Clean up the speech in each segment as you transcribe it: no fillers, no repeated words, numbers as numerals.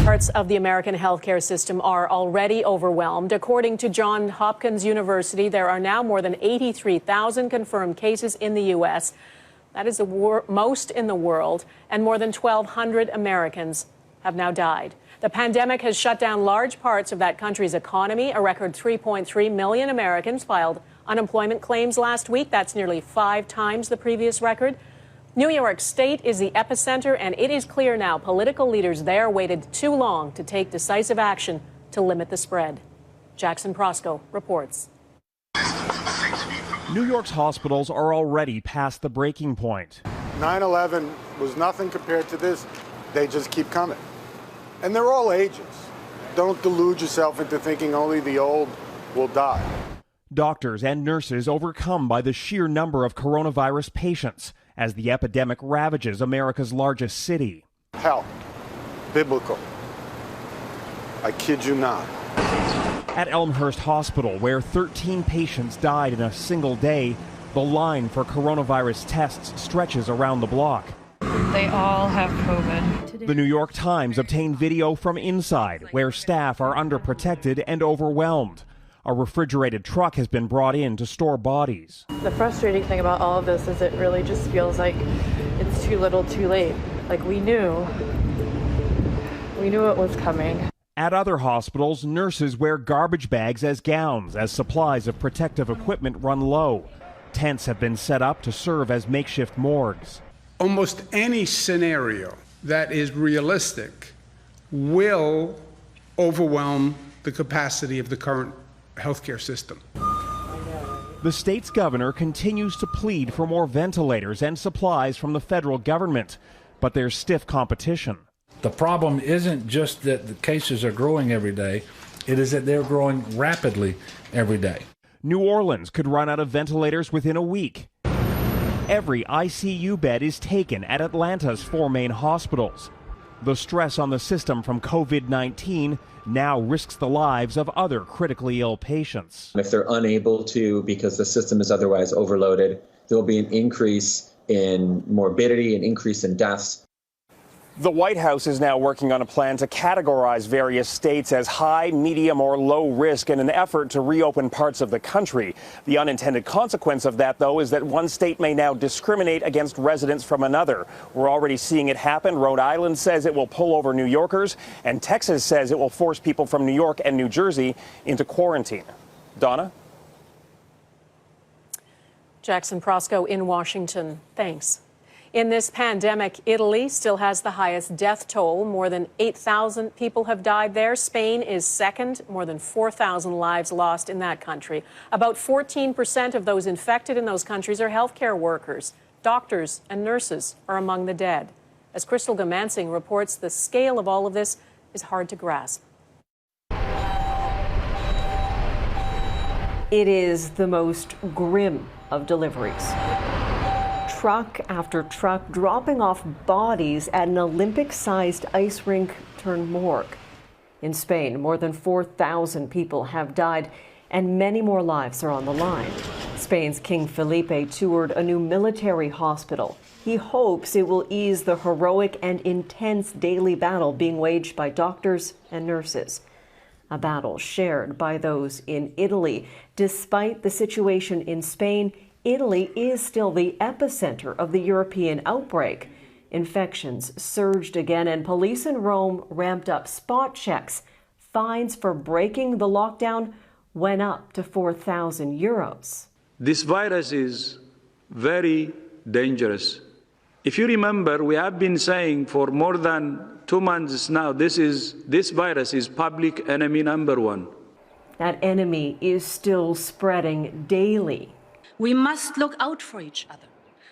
Parts of the American healthcare system are already overwhelmed. According to Johns Hopkins University, there are now more than 83,000 confirmed cases in the U.S. That is the most in the world, and more than 1,200 Americans have now died. The pandemic has shut down large parts of that country's economy. A record 3.3 million Americans filed unemployment claims last week. That's nearly 5 times the previous record. New York State is the epicenter, and it is clear now political leaders there waited too long to take decisive action to limit the spread. Jackson Prosco reports. New York's hospitals are already past the breaking point. 9/11 was nothing compared to this. They just keep coming. And they're all ages. Don't delude yourself into thinking only the old will die. Doctors and nurses overcome by the sheer number of coronavirus patients as the epidemic ravages America's largest city. Hell, biblical. I kid you not. At Elmhurst Hospital, where 13 patients died in a single day, the line for coronavirus tests stretches around the block. They all have COVID. The New York Times obtained video from inside, where staff are underprotected and overwhelmed. A refrigerated truck has been brought in to store bodies. The frustrating thing about all of this is it really just feels like it's too little too late. Like we knew it was coming. At other hospitals, nurses wear garbage bags as gowns as supplies of protective equipment run low. Tents have been set up to serve as makeshift morgues. Almost any scenario that is realistic will overwhelm the capacity of the current healthcare system. The state's governor continues to plead for more ventilators and supplies from the federal government, but there's stiff competition. The problem isn't just that the cases are growing every day, it is that they're growing rapidly every day. New Orleans could run out of ventilators within a week. Every ICU bed is taken at Atlanta's 4 main hospitals. The stress on the system from COVID-19 now risks the lives of other critically ill patients. If they're unable to, because the system is otherwise overloaded, there will be an increase in morbidity, an increase in deaths. The White House is now working on a plan to categorize various states as high, medium, or low risk in an effort to reopen parts of the country. The unintended consequence of that, though, is that one state may now discriminate against residents from another. We're already seeing it happen. Rhode Island says it will pull over New Yorkers, and Texas says it will force people from New York and New Jersey into quarantine. Donna? Jackson Prosco in Washington. Thanks. In this pandemic, Italy still has the highest death toll. More than 8,000 people have died there. Spain is second, more than 4,000 lives lost in that country. About 14% of those infected in those countries are healthcare workers. Doctors and nurses are among the dead. As Crystal Gamansing reports, the scale of all of this is hard to grasp. It is the most grim of deliveries. Truck after truck dropping off bodies at an Olympic-sized ice rink turned morgue. In Spain, more than 4,000 people have died and many more lives are on the line. Spain's King Felipe toured a new military hospital. He hopes it will ease the heroic and intense daily battle being waged by doctors and nurses. A battle shared by those in Italy. Despite the situation in Spain, Italy is still the epicenter of the European outbreak. Infections surged again, and police in Rome ramped up spot checks. Fines for breaking the lockdown went up to 4,000 euros. This virus is very dangerous. If you remember, we have been saying for more than 2 months now, this virus is public enemy number one. That enemy is still spreading daily. We must look out for each other.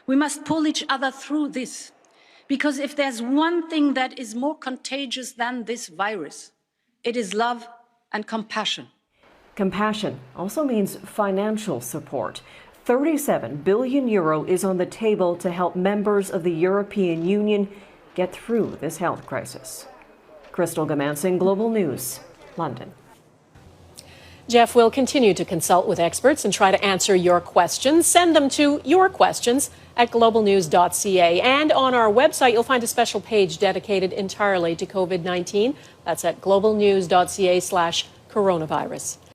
We must pull each other through this. Because if there's one thing that is more contagious than this virus, it is love and compassion. Compassion also means financial support. 37 billion euro is on the table to help members of the European Union get through this health crisis. Crystal Gamansing, Global News, London. Jeff will continue to consult with experts and try to answer your questions. Send them to yourquestions@globalnews.ca. And on our website, you'll find a special page dedicated entirely to COVID-19. That's at globalnews.ca/coronavirus.